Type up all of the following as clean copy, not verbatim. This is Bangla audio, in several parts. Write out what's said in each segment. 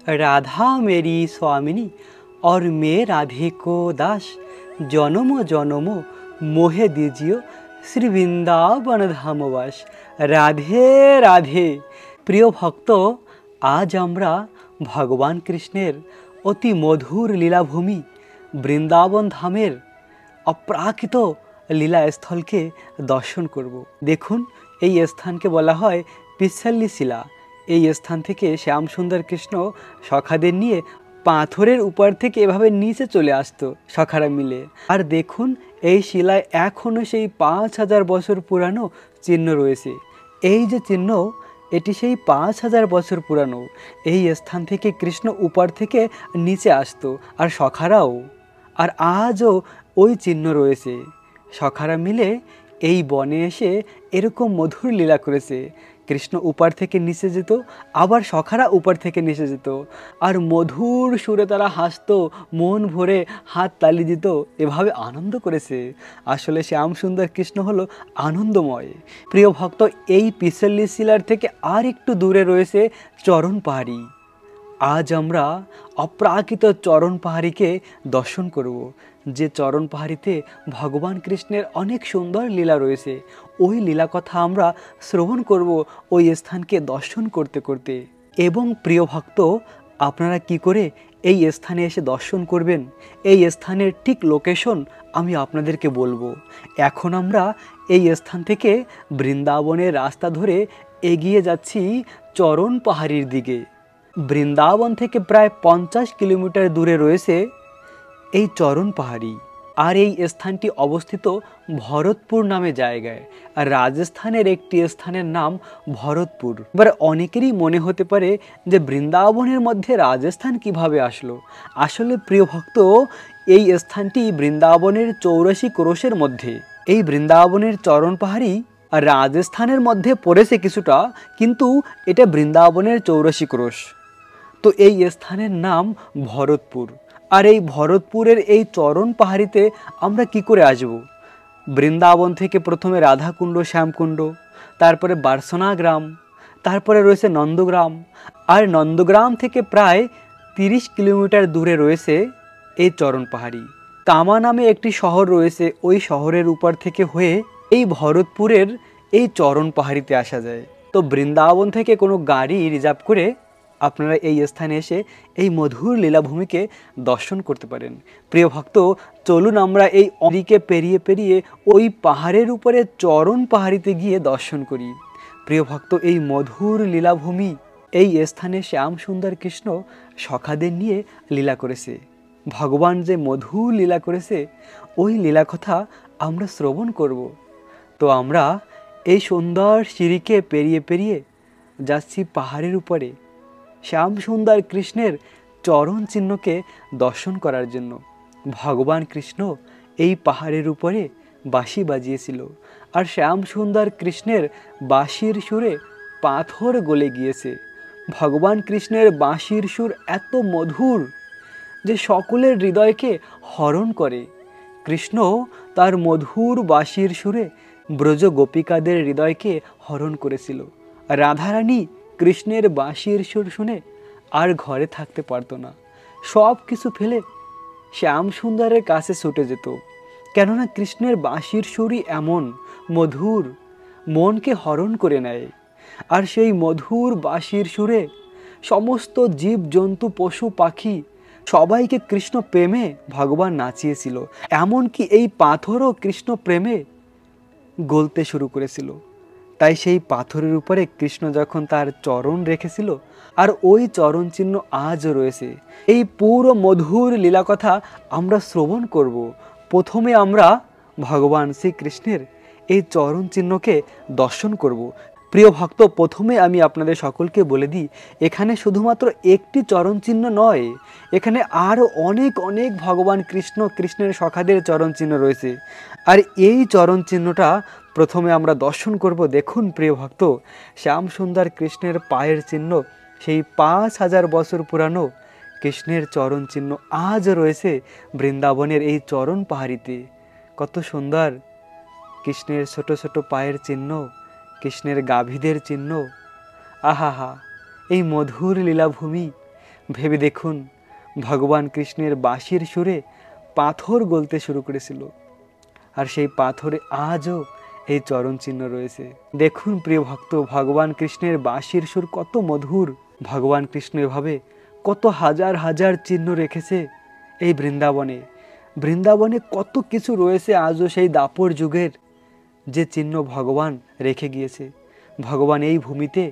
राधा मेरी स्वामिनी और मैं राधे को दास, जन्म जन्म मोहे दीजियो श्री বৃন্দাবন ধামবাস। রাধে রাধে। প্রিয় ভক্ত, আজ আমরা ভগবান কৃষ্ণের অতি মধুর লীলাভূমি বৃন্দাবন ধামের অপ্রাকৃত লীলাস্থলকে দর্শন করব। দেখুন, এই স্থানকে বলা হয় পিচ্ছাল্লি শিলা। এই স্থান থেকে শ্যামসুন্দর কৃষ্ণ সখাদের নিয়ে পাথরের উপর থেকে এভাবে নিচে চলে আসতো সখারা মিলে। আর দেখুন, এই শিলায় এখনও সেই 5000 বছর পুরানো চিহ্ন রয়েছে। এই যে চিহ্ন, এটি সেই 5000 বছর পুরানো। এই স্থান থেকে কৃষ্ণ উপর থেকে নিচে আসতো আর সখারাও। আর আজও ওই চিহ্ন রয়েছে। সখারা মিলে এই বনে এসে এরকম মধুর লীলা করেছে। কৃষ্ণ উপর থেকে নিচে যেত, আবার সখারা উপর থেকে নিচে যেত, আর মধুর সুরে তারা হাসতো, মন ভরে হাত তালি দিত, এভাবে আনন্দ করেছে। আসলে শ্যামসুন্দর কৃষ্ণ হলো আনন্দময়। প্রিয় ভক্ত, এই পিচ্ছাল্লি শিলার থেকে আর একটু দূরে রয়েছে চরণ পাহাড়ি। আজ আমরা অপ্রাকৃত চরণ পাহাড়িকে দর্শন করব, যে চরণ পাহাড়িতে ভগবান কৃষ্ণের অনেক সুন্দর লীলা রয়েছে। ওই লীলা কথা আমরা শ্রবণ করব ওই স্থানকে দর্শন করতে করতে। এবং প্রিয় ভক্ত, আপনারা কি করে এই স্থানে এসে দর্শন করবেন, এই স্থানের ঠিক লোকেশন আমি আপনাদেরকে বলবো। এখন আমরা এই স্থান থেকে বৃন্দাবনের রাস্তা ধরে এগিয়ে যাচ্ছি চরণ পাহাড়ির দিকে। বৃন্দাবন থেকে প্রায় 50 কিলোমিটার দূরে রয়েছে এই চরণ পাহাড়ি। আর এই স্থানটি অবস্থিত ভরতপুর নামে জায়গায়। আর রাজস্থানের একটি স্থানের নাম ভরতপুর। এবার অনেকেরই মনে হতে পারে যে বৃন্দাবনের মধ্যে রাজস্থান কিভাবে আসলো। আসলে প্রিয় ভক্ত, এই স্থানটি বৃন্দাবনের 84 ক্রোশের মধ্যে। এই বৃন্দাবনের চরণ পাহাড়ি আর রাজস্থানের মধ্যে পড়েছে কিছুটা, কিন্তু এটা বৃন্দাবনের 84 ক্রোশ। তো এই স্থানের নাম ভরতপুর। আর এই ভরতপুরের এই চরণ পাহাড়িতে আমরা কি করে আসব? বৃন্দাবন থেকে প্রথমে রাধাকুণ্ড, শ্যামকুণ্ড, তারপরে বার্সনা গ্রাম, তারপরে রয়েছে নন্দগ্রাম। আর নন্দগ্রাম থেকে প্রায় 30 কিলোমিটার দূরে রয়েছে এই চরণ পাহাড়ি। কামা নামে একটি শহর রয়েছে, ওই শহরের উপর থেকে হয়ে এই ভরতপুরের এই চরণ পাহাড়িতে আসা যায়। তো বৃন্দাবন থেকে কোনো গাড়ি রিজার্ভ করে আপনারা এই স্থানে এসে এই মধুর লীলাভূমিকে দর্শন করতে পারেন। প্রিয় ভক্ত, চলুন আমরা এই অদিকে পেরিয়ে পেরিয়ে ওই পাহাড়ের উপরে চরণ পাহাড়িতে গিয়ে দর্শন করি। প্রিয় ভক্ত, এই মধুর লীলাভূমি, এই স্থানে শ্যামসুন্দর কৃষ্ণ সখাদের নিয়ে লীলা করেছে। ভগবান যে মধুর লীলা করেছে, ওই লীলা কথা আমরা শ্রবণ করব। তো আমরা এই সুন্দর সিঁড়িকে পেরিয়ে পেরিয়ে যাচ্ছি পাহাড়ের উপরে শ্যামসুন্দর কৃষ্ণের চরণ চিহ্নকে দর্শন করার জন্য। ভগবান কৃষ্ণ এই পাহাড়ের উপরে বাঁশি বাজিয়েছিল, আর শ্যামসুন্দর কৃষ্ণের বাঁশির সুরে পাথর গলে গিয়েছে। ভগবান কৃষ্ণের বাঁশির সুর এত মধুর যে সকলের হৃদয়কে হরণ করে। কৃষ্ণ তার মধুর বাঁশির সুরে ব্রজ গোপিকাদের হৃদয়কে হরণ করেছিল। রাধারানী কৃষ্ণের বাঁশির সুর শুনে আর ঘরে থাকতে পারতো না, সব কিছু ফেলে শ্যামসুন্দরের কাছে ছুটে যেত। কেননা কৃষ্ণের বাঁশির সুরই এমন মধুর, মনকে হরণ করে নেয়। আর সেই মধুর বাঁশির সুরে সমস্ত জীব জন্তু পশু পাখি সবাইকে কৃষ্ণ প্রেমে ভগবান নাচিয়েছিল। এমনকি এই পাথরও কৃষ্ণ প্রেমে গলতে শুরু করেছিল। তাই সেই পাথরের উপরে কৃষ্ণ যখন তার চরণ রেখেছিল, আর ওই চরণ চিহ্ন আজও রয়েছে। এই পুরো মধুর লীলা কথা আমরা শ্রবণ করব। প্রথমে আমরা ভগবান শ্রীকৃষ্ণের এই চরণ চিহ্নকে দর্শন করব। প্রিয় ভক্ত, প্রথমে আমি আপনাদের সকলকে বলে দিই, এখানে শুধুমাত্র একটি চরণ চিহ্ন নয়, এখানে আরও অনেক অনেক ভগবান কৃষ্ণের সখাদের চরণ চিহ্ন রয়েছে। আর এই চরণ চিহ্নটা প্রথমে আমরা দর্শন করব। দেখুন প্রিয় ভক্ত, শ্যামসুন্দর কৃষ্ণের পায়ের চিহ্ন, সেই 5000 বছর পুরানো কৃষ্ণের চরণ চিহ্ন আজ রয়েছে বৃন্দাবনের এই চরণ পাহাড়িতে। কত সুন্দর কৃষ্ণের ছোট ছোট পায়ের চিহ্ন, কৃষ্ণের গাভীদের চিহ্ন। আহা হা, এই মধুর লীলাভূমি ভেবে দেখুন, ভগবান কৃষ্ণের বাঁশির সুরে পাথর গলতে শুরু করেছিল, আর সেই পাথরে আজও এই চরণ চিহ্ন রয়েছে। দেখুন প্রিয় ভক্ত, ভগবান কৃষ্ণের বাঁশির সুর কত মধুর। ভগবান কৃষ্ণ এভাবে কত হাজার হাজার চিহ্ন রেখেছে এই বৃন্দাবনে। বৃন্দাবনে কত কিছু রয়েছে আজও সেই দাপর যুগের, যে চিহ্ন ভগবান রেখে গিয়েছে। ভগবান এই ভূমিতে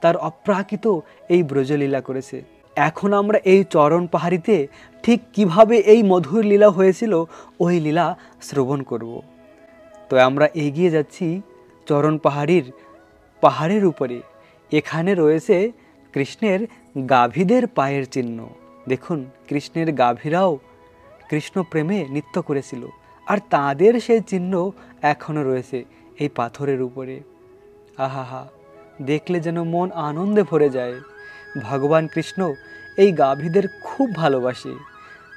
তার অপ্রাকৃত এই ব্রজলীলা করেছে। এখন আমরা এই চরণ পাহাড়িতে ঠিক কিভাবে এই মধুর লীলা হয়েছিল ওই লীলা শ্রবণ করব। তো আমরা এগিয়ে যাচ্ছি চরণ পাহাড়ের উপরে। এখানে রয়েছে কৃষ্ণের গাভীদের পায়ের চিহ্ন। দেখুন, কৃষ্ণের গাভীরাও কৃষ্ণ প্রেমে নৃত্য করেছিল, আর তাদের সেই চিহ্ন এখনও রয়েছে এই পাথরের উপরে। আহা, দেখলে যেন মন আনন্দে ভরে যায়। ভগবান কৃষ্ণ এই গাভীদের খুব ভালোবাসে।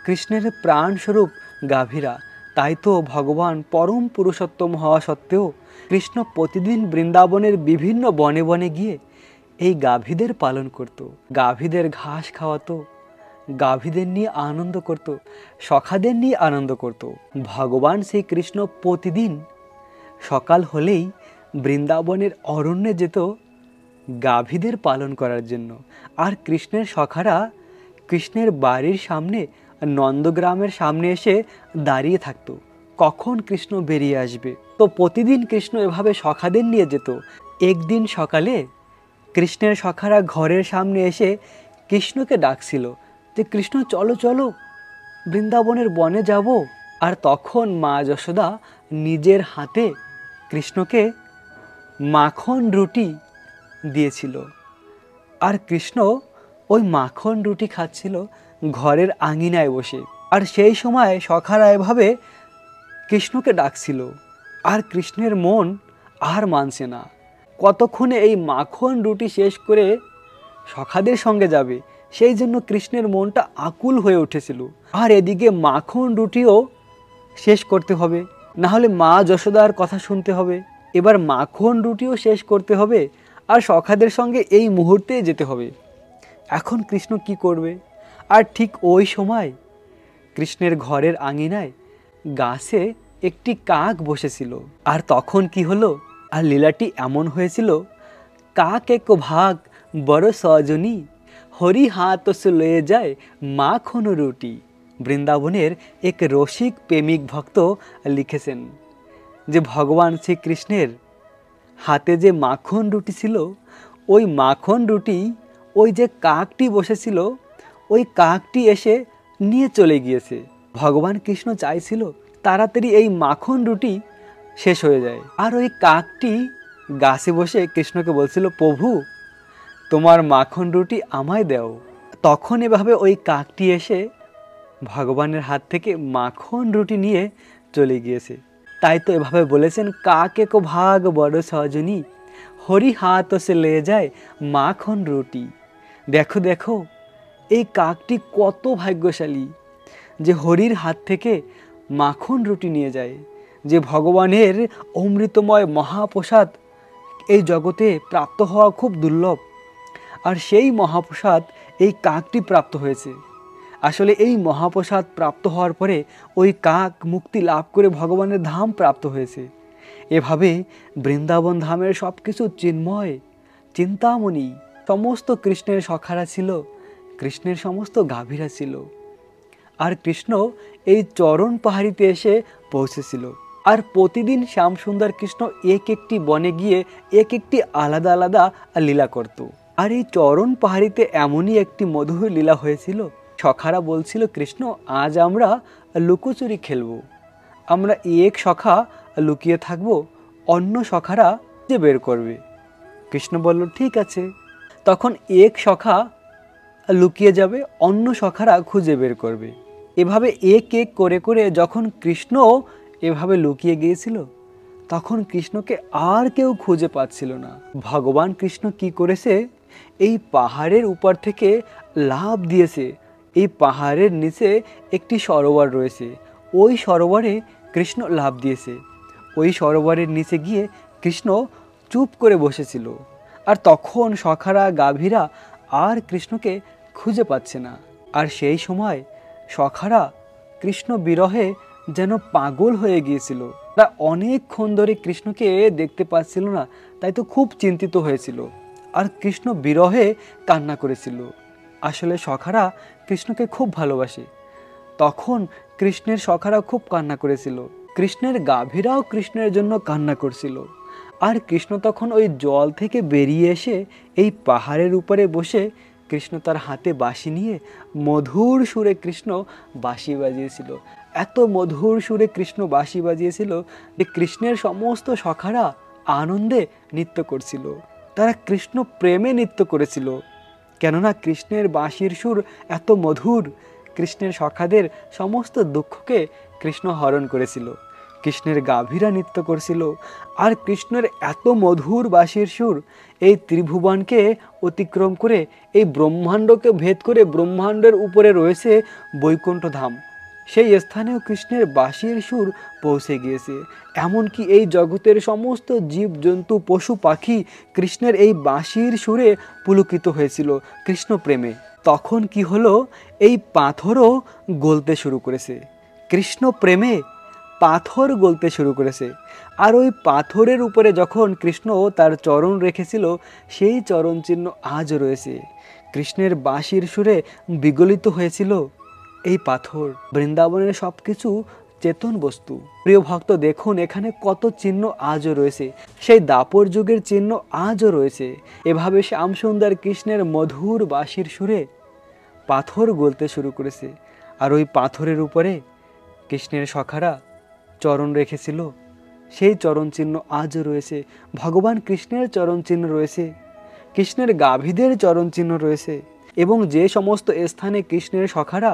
কৃষ্ণের প্রাণস্বরূপ গাভীরা, তাই তো ভগবান পরম পুরুষোত্তম হওয়া সত্ত্বেও কৃষ্ণ প্রতিদিন বৃন্দাবনের বিভিন্ন বনে বনে গিয়ে এই গাভীদের পালন করত, গাভীদের ঘাস খাওয়াতো, গাভীদের নিয়ে আনন্দ করত, সখাদের নিয়ে আনন্দ করত। ভগবান শ্রী কৃষ্ণ প্রতিদিন সকাল হলেই বৃন্দাবনের অরণ্যে যেত গাভীদের পালন করার জন্য। আর কৃষ্ণের সখারা কৃষ্ণের বাড়ির সামনে, নন্দগ্রামের সামনে এসে দাঁড়িয়ে থাকতো, কখন কৃষ্ণ বেরিয়ে আসবে। তো প্রতিদিন কৃষ্ণ এভাবে সখাদের নিয়ে যেত। একদিন সকালে কৃষ্ণের সখারা ঘরের সামনে এসে কৃষ্ণকে ডাকছিল যে, কৃষ্ণ চলো চলো, বৃন্দাবনের বনে যাব। আর তখন মা যশোদা নিজের হাতে কৃষ্ণকে মাখন রুটি দিয়েছিল, আর কৃষ্ণ ওই মাখন রুটি খাচ্ছিল ঘরের আঙিনায় বসে। আর সেই সময় সখারা এভাবে কৃষ্ণকে ডাকছিল, আর কৃষ্ণের মন আর মানছে না, কতক্ষণে এই মাখন রুটি শেষ করে সখাদের সঙ্গে যাবে, সেই জন্য কৃষ্ণের মনটা আকুল হয়ে উঠেছিল। আর এদিকে মাখন রুটিও শেষ করতে হবে, না হলে মা যশোদার কথা শুনতে হবে। এবার মাখন রুটিও শেষ করতে হবে, আর সখাদের সঙ্গে এই মুহূর্তে যেতে হবে। এখন কৃষ্ণ কি করবে? আর ঠিক ওই সময় কৃষ্ণের ঘরের আঙিনায় গাছে একটি কাক বসেছিল। আর তখন কি হলো? আর লীলাটি এমন হয়েছিল, কাক এক ভাগ বড় সজনী, হরি হাত সে লয়ে যায় মাখন রুটি। বৃন্দাবনের এক রসিক প্রেমিক ভক্ত লিখেছেন যে ভগবান শ্রীকৃষ্ণের হাতে যে মাখন রুটি ছিল, ওই মাখন রুটি ওই যে কাকটি বসেছিল, ওই কাকটি এসে নিয়ে চলে গিয়েছে। ভগবান কৃষ্ণ চাইছিল তাড়াতাড়ি এই মাখন রুটি শেষ হয়ে যায়। আর ওই কাকটি গাছে বসে কৃষ্ণকে বলছিল, প্রভু তোমার মাখন রুটি আমায় দাও। তখন এভাবে ওই কাকটি এসে ভগবানের হাত থেকে মাখন রুটি নিয়ে চলে গিয়েছে। তাই তো এভাবে বলেছেন, কাক এক ভাগ বড় সজনী, হরি হাত সে লে যায় মাখন রুটি। দেখো দেখো, এই কাকটি কত ভাগ্যশালী যে হরির হাত থেকে মাখন রুটি নিয়ে যায়। যে ভগবানের অমৃতময় মহাপ্রসাদ এই জগতে প্রাপ্ত হওয়া খুব দুর্লভ, আর সেই মহাপ্রসাদ এই কাকটি প্রাপ্ত হয়েছে। আসলে এই মহাপ্রসাদ প্রাপ্ত হওয়ার পরে ওই কাক মুক্তি লাভ করে ভগবানের ধাম প্রাপ্ত হয়েছে। এভাবে বৃন্দাবন ধামের সব কিছু চিন্ময়, চিন্তামণি, সমস্ত কৃষ্ণের সখারা ছিল, কৃষ্ণের সমস্ত গাভীরা ছিল। আর কৃষ্ণ এই চরণ পাহাড়িতে এসে পৌঁছেছিল। আর প্রতিদিন শ্যামসুন্দর কৃষ্ণ এক একটি বনে গিয়ে এক একটি আলাদা আলাদা লীলা করত। আর এই চরণ পাহাড়িতে এমনই একটি মধুর লীলা হয়েছিল, সখারা বলছিল, কৃষ্ণ আজ আমরা লুকোচুরি খেলবো, আমরা এক সখা লুকিয়ে থাকবো, অন্য সখারা যে বের করবে। কৃষ্ণ বলল ঠিক আছে। তখন এক সখা লুকিয়ে যাবে, অন্য সখারা খুঁজে বের করবে। এভাবে এক এক করে করে যখন কৃষ্ণ এভাবে লুকিয়ে গিয়েছিল, তখন কৃষ্ণকে আর কেউ খুঁজে পাচ্ছিল না। ভগবান কৃষ্ণ কি করেছে, এই পাহাড়ের উপর থেকে লাফ দিয়েছে। এই পাহাড়ের নিচে একটি সরোবর রয়েছে, ওই সরোবরে কৃষ্ণ লাফ দিয়েছে। ওই সরোবরের নিচে গিয়ে কৃষ্ণ চুপ করে বসেছিল। আর তখন সখারা গাভীরা আর কৃষ্ণকে খুঁজে পাচ্ছে না। আর সেই সময় সখারা কৃষ্ণ বিরহে যেন পাগল হয়ে গিয়েছিল। তারা অনেকক্ষণ ধরে কৃষ্ণকে দেখতে পাচ্ছিল না, তাই তো খুব চিন্তিত হয়েছিল আর কৃষ্ণ বিরহে কান্না করেছিল। আসলে সখারা কৃষ্ণকে খুব ভালোবাসে। তখন কৃষ্ণের সখারা খুব কান্না করেছিল, কৃষ্ণের গাভীরাও কৃষ্ণের জন্য কান্না করছিল। আর কৃষ্ণ তখন ওই জল থেকে বেরিয়ে এসে এই পাহাড়ের উপরে বসে কৃষ্ণ তার হাতে বাঁশি নিয়ে মধুর সুরে কৃষ্ণ বাঁশি বাজিয়েছিল। এত মধুর সুরে কৃষ্ণ বাঁশি বাজিয়েছিল যে কৃষ্ণের সমস্ত সখারা আনন্দে নৃত্য করছিল। তারা কৃষ্ণ প্রেমে নৃত্য করেছিল, কেননা কৃষ্ণের বাঁশির সুর এত মধুর। কৃষ্ণের সখাদের সমস্ত দুঃখকে কৃষ্ণ হরণ করেছিল। কৃষ্ণের গাভীরা নৃত্য করছিল আর কৃষ্ণের এত মধুর বাঁশির সুর এই ত্রিভুবনকে অতিক্রম করে এই ব্রহ্মাণ্ডকে ভেদ করে ব্রহ্মাণ্ডের উপরে রয়েছে বৈকুণ্ঠ ধাম। সেই স্থানেও কৃষ্ণের বাঁশির সুর পৌঁছে গিয়েছে। এমনকি এই জগতের সমস্ত জীব জন্তু পশু পাখি কৃষ্ণের এই বাঁশির সুরে পুলকিত হয়েছিল কৃষ্ণ প্রেমে। তখন কি হলো, এই পাথরও গলতে শুরু করেছে। কৃষ্ণ প্রেমে পাথর গলতে শুরু করেছে। আর ওই পাথরের উপরে যখন কৃষ্ণ তার চরণ রেখেছিল সেই চরণ চিহ্ন আজও রয়েছে। কৃষ্ণের বাঁশির সুরে বিগলিত হয়েছিল এই পাথর। বৃন্দাবনের সব কিছু চেতন বস্তু। প্রিয় ভক্ত দেখুন, এখানে কত চিহ্ন আজও রয়েছে, সেই দাপর যুগের চিহ্ন আজও রয়েছে। এভাবে শ্যামসুন্দর কৃষ্ণের মধুর বাঁশির সুরে পাথর গলতে শুরু করেছে। আর ওই পাথরের উপরে কৃষ্ণের সখারা চরণ রেখেছিল, সেই চরণ চিহ্ন আজও রয়েছে। ভগবান কৃষ্ণের চরণ চিহ্ন রয়েছে, কৃষ্ণের গাভীদের চরণ চিহ্ন রয়েছে। এবং যে সমস্ত স্থানে কৃষ্ণের সখারা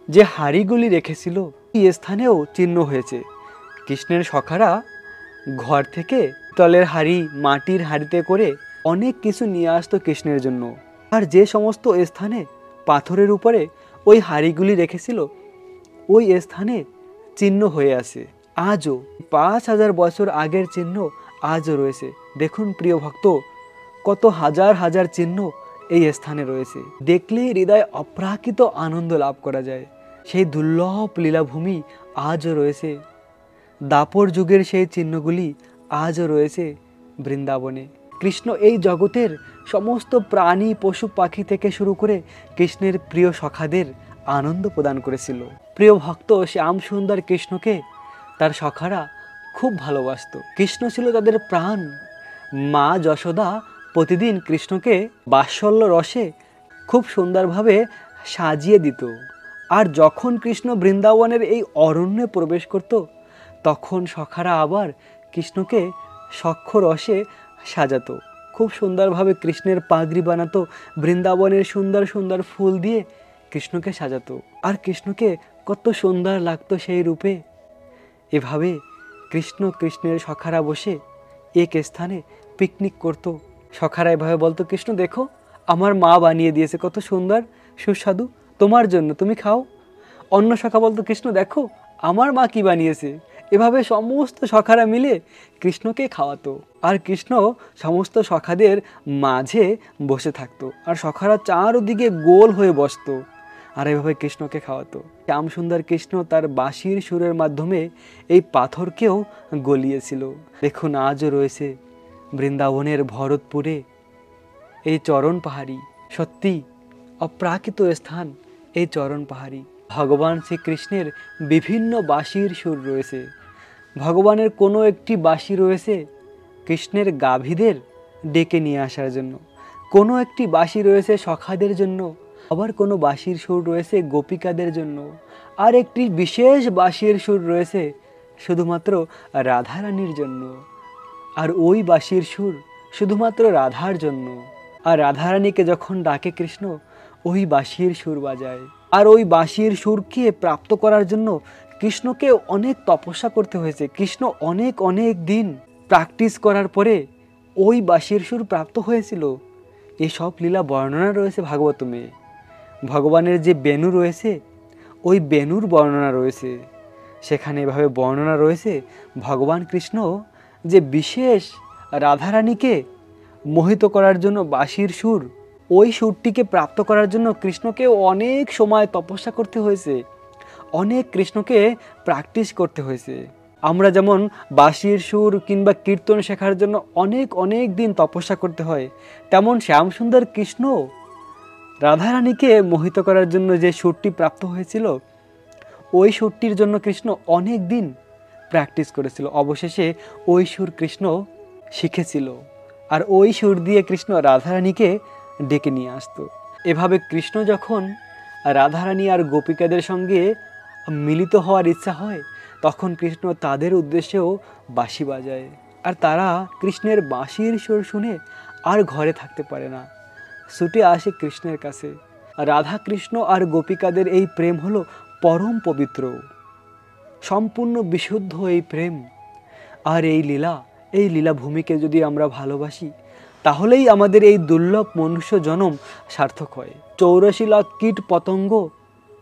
যে হাড়িগুলি রেখেছিল এই স্থানেও চিহ্ন হয়েছে। কৃষ্ণের সখারা ঘর থেকে তলের হাড়ি, মাটির হাড়িতে করে অনেক কিছু নিয়ে আসতো কৃষ্ণের জন্য। আর যে সমস্ত স্থানে পাথরের উপরে ওই হাড়িগুলি রেখেছিল ওই স্থানে চিহ্ন হয়ে আছে। আজও 5000 বছর আগের চিহ্ন আজও রয়েছে। দেখুন প্রিয় ভক্ত, কত হাজার হাজার চিহ্ন এই স্থানে রয়েছে। দেখলে হৃদয় অপ্রাকৃত আনন্দ লাভ করা যায়। সেই দুর্লভ লীলাভূমি আজও রয়েছে। দাপর যুগের সেই চিহ্নগুলি আজও রয়েছে বৃন্দাবনে। কৃষ্ণ এই জগতের সমস্ত প্রাণী পশু পাখি থেকে শুরু করে কৃষ্ণের প্রিয় সখাদের আনন্দ প্রদান করেছিল। প্রিয় ভক্ত শ্যাম সুন্দর কৃষ্ণকে তার সখারা খুব ভালোবাসত। কৃষ্ণ ছিল তাদের প্রাণ। মা যশোদা প্রতিদিন কৃষ্ণকে বাৎসল্য রসে খুব সুন্দরভাবে সাজিয়ে দিত। আর যখন কৃষ্ণ বৃন্দাবনের এই অরণ্যে প্রবেশ করত তখন সখারা আবার কৃষ্ণকে সখ্য রসে সাজাতো। খুব সুন্দরভাবে কৃষ্ণের পাগড়ি বানাতো, বৃন্দাবনের সুন্দর সুন্দর ফুল দিয়ে কৃষ্ণকে সাজাতো। আর কৃষ্ণকে কত সুন্দর লাগতো সেই রূপে। এভাবে কৃষ্ণের সখারা বসে এক স্থানে পিকনিক করতো। সখারা এভাবে বলতো, কৃষ্ণ দেখো আমার মা বানিয়ে দিয়েছে, কত সুন্দর সুস্বাদু, তোমার জন্য, তুমি খাও। অন্য সখা বলতো, কৃষ্ণ দেখো আমার মা কি বানিয়েছে। এভাবে সমস্ত সখারা মিলে কৃষ্ণকে খাওয়াতো। আর কৃষ্ণ সমস্ত সখাদের মাঝে বসে থাকতো আর সখারা চারদিকে গোল হয়ে বসতো আর এভাবে কৃষ্ণকে খাওয়াতো। শ্যামসুন্দর কৃষ্ণ তার বাঁশির সুরের মাধ্যমে এই পাথরকেও গলিয়েছিল। দেখুন আজও রয়েছে বৃন্দাবনের ভরতপুরে এই চরণ পাহাড়ি। সত্যি অপ্রাকৃত স্থান এই চরণ পাহাড়ি। ভগবান শ্রীকৃষ্ণের বিভিন্ন বাঁশির সুর রয়েছে। ভগবানের কোনো একটি বাঁশি রয়েছে কৃষ্ণের গাভীদের ডেকে নিয়ে আসার জন্য, কোনো একটি বাঁশি রয়েছে সখাদের জন্য, আবার কোনো বাঁশির সুর রয়েছে গোপিকাদের জন্য, আর একটি বিশেষ বাঁশির সুর রয়েছে শুধুমাত্র রাধারানীর জন্য। আর ওই বাঁশির সুর শুধুমাত্র রাধার জন্য। আর রাধারানীকে যখন ডাকে কৃষ্ণ ওই বাঁশির সুর বাজায়। আর ওই বাঁশির সুরকে প্রাপ্ত করার জন্য কৃষ্ণকে অনেক তপস্যা করতে হয়েছে। কৃষ্ণ অনেক অনেক দিন প্র্যাকটিস করার পরে ওই বাঁশির সুর প্রাপ্ত হয়েছিল। এসব লীলা বর্ণনা রয়েছে ভাগবতমে। ভগবানের যে বেণু রয়েছে ওই বেণুর বর্ণনা রয়েছে। সেখানে এভাবে বর্ণনা রয়েছে ভগবান কৃষ্ণ যে বিশেষ রাধারানীকে মোহিত করার জন্য বাঁশির সুর ওই সুরটিকে প্রাপ্ত করার জন্য কৃষ্ণকে অনেক সময় তপস্যা করতে হয়েছে, অনেক কৃষ্ণকে প্র্যাকটিস করতে হয়েছে। আমরা যেমন বাঁশির সুর কিংবা কীর্তন শেখার জন্য অনেক অনেক দিন তপস্যা করতে হয়, তেমন শ্যামসুন্দর কৃষ্ণ রাধারানীকে মোহিত করার জন্য যে সুরটি প্রাপ্ত হয়েছিল, ওই সুরটির জন্য কৃষ্ণ অনেক দিন প্র্যাকটিস করেছিল। অবশেষে ওই সুর কৃষ্ণ শিখেছিল, আর ওই সুর দিয়ে কৃষ্ণ রাধারানীকে ডেকে নিয়ে আসতো। এভাবে কৃষ্ণ যখন রাধারানী আর গোপিকাদের সঙ্গে মিলিত হওয়ার ইচ্ছা হয়, তখন কৃষ্ণ তাদের উদ্দেশ্যেও বাঁশি বাজায়, আর তারা কৃষ্ণের বাঁশির সুর শুনে আর ঘরে থাকতে পারে না, ছুটে আসে কৃষ্ণের কাছে। রাধা কৃষ্ণ আর গোপিকাদের এই প্রেম হলো পরম পবিত্র, সম্পূর্ণ বিশুদ্ধ এই প্রেম। আর এই লীলা ভূমিকে যদি আমরা ভালোবাসি, তাহলেই আমাদের এই দুর্লভ মনুষ্য জনম সার্থক হয়। 84 লাখ কীট পতঙ্গ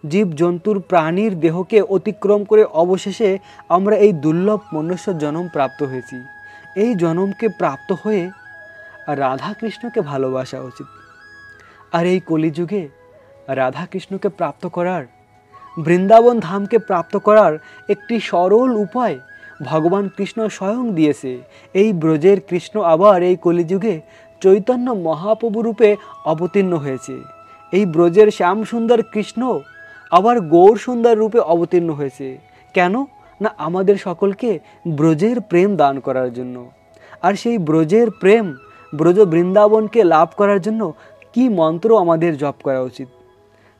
জীব জন্তুর প্রাণীর দেহকে অতিক্রম করে অবশেষে আমরা এই দুর্লভ মনুষ্য জনম প্রাপ্ত হয়েছি। এই জনমকে প্রাপ্ত হয়ে রাধা কৃষ্ণকে ভালোবাসা উচিত। আর এই কলিযুগে রাধা কৃষ্ণকে প্রাপ্ত করার, বৃন্দাবন ধামকে প্রাপ্ত করার একটি সরল উপায় ভগবান কৃষ্ণ স্বয়ং দিয়েছে। এই ব্রজের কৃষ্ণ আবার এই কলিযুগে চৈতন্য মহাপ্রভু রূপে অবতীর্ণ হয়েছে। এই ব্রজের শ্যামসুন্দর কৃষ্ণ আবার গৌর সুন্দর রূপে অবতীর্ণ হয়েছে। কেন না, আমাদের সকলকে ব্রজের প্রেম দান করার জন্য। আর সেই ব্রজের প্রেম, ব্রজ বৃন্দাবনকে লাভ করার জন্য কি মন্ত্র আমাদের জপ করা উচিত,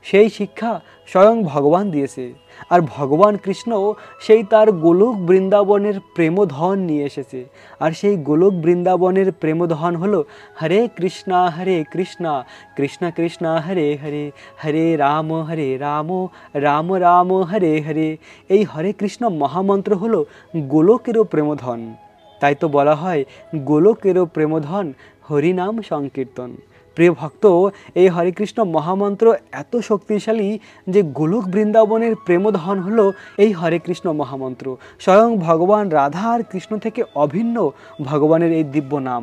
সেই শিক্ষা স্বয়ং ভগবান দিয়েছে। আর ভগবান কৃষ্ণ সেই তার গোলক বৃন্দাবনের প্রেমধন নিয়ে এসেছে। আর সেই গোলক বৃন্দাবনের প্রেমধন হলো হরে কৃষ্ণা কৃষ্ণ কৃষ্ণ হরে হরে, হরে রাম রাম রাম হরে হরে। এই হরে কৃষ্ণ মহামন্ত্র হলো গোলকেরও প্রেমধন। তাই তো বলা হয় গোলকেরও প্রেমধন হরিনাম সংকীর্তন। প্রিয় ভক্ত, এই হরে কৃষ্ণ মহামন্ত্র এত শক্তিশালী যে গোলক বৃন্দাবনের প্রেমধন হলো এই হরে কৃষ্ণ মহামন্ত্র। স্বয়ং ভগবান রাধা আর কৃষ্ণ থেকে অভিন্ন ভগবানের এই দিব্য নাম।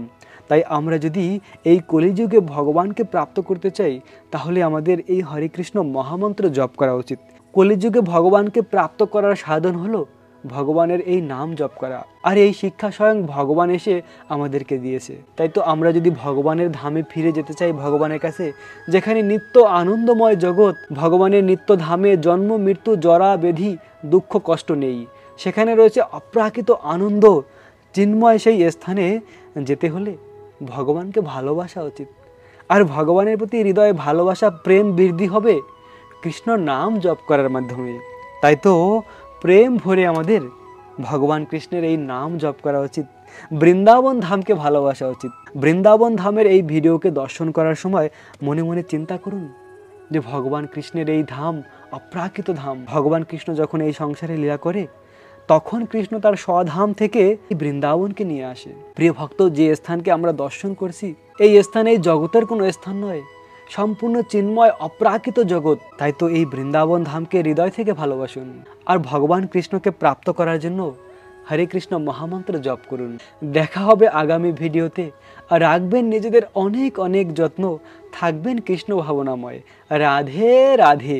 তাই আমরা যদি এই কলিযুগে ভগবানকে প্রাপ্ত করতে চাই, তাহলে আমাদের এই হরে কৃষ্ণ মহামন্ত্র জপ করা উচিত। কলিযুগে ভগবানকে প্রাপ্ত করার সাধন হলো ভগবানের এই নাম জপ করা। আর এই শিক্ষা স্বয়ং ভগবান এসে আমাদেরকে দিয়েছে। তাই তো আমরা যদি ভগবানের ধামে ফিরে যেতে চাই, ভগবানের কাছে, যেখানে নিত্য আনন্দময় জগৎ, ভগবানের নিত্য ধামে জন্ম মৃত্যু জরা ব্যাধি দুঃখ কষ্ট নেই, সেখানে রয়েছে অপ্রাকৃত আনন্দ, চিন্ময় সেই স্থানে যেতে হলে ভগবানকে ভালোবাসা উচিত। আর ভগবানের প্রতি হৃদয়ে ভালোবাসা প্রেম বৃদ্ধি হবে কৃষ্ণ নাম জপ করার মাধ্যমে। তাই তো প্রেম ভরে আমাদের ভগবান কৃষ্ণের এই নাম জপ করা উচিত, বৃন্দাবন ধামকে ভালোবাসা উচিত। বৃন্দাবন ধামের এই ভিডিওকে দর্শন করার সময় মনে মনে চিন্তা করুন যে ভগবান কৃষ্ণের এই ধাম অপ্রাকৃত ধাম। ভগবান কৃষ্ণ যখন এই সংসারে লীলা করে, তখন কৃষ্ণ তার স্বধাম থেকে বৃন্দাবনকে নিয়ে আসে। প্রিয় ভক্ত, যে স্থানকে আমরা দর্শন করছি, এই স্থান এই জগতের কোনো স্থান নয়, সম্পূর্ণ চিন্ময় অপ্রাকৃত জগৎ। তাই তো এই বৃন্দাবন ধামকে হৃদয় থেকে ভালোবাসুন, আর ভগবান কৃষ্ণকে প্রাপ্ত করার জন্য হরে কৃষ্ণ মহামন্ত্র জপ করুন। দেখা হবে আগামী ভিডিওতে। আর রাখবেন নিজেদের অনেক অনেক যত্ন, থাকবেন কৃষ্ণ ভাবনাময়। রাধে রাধে।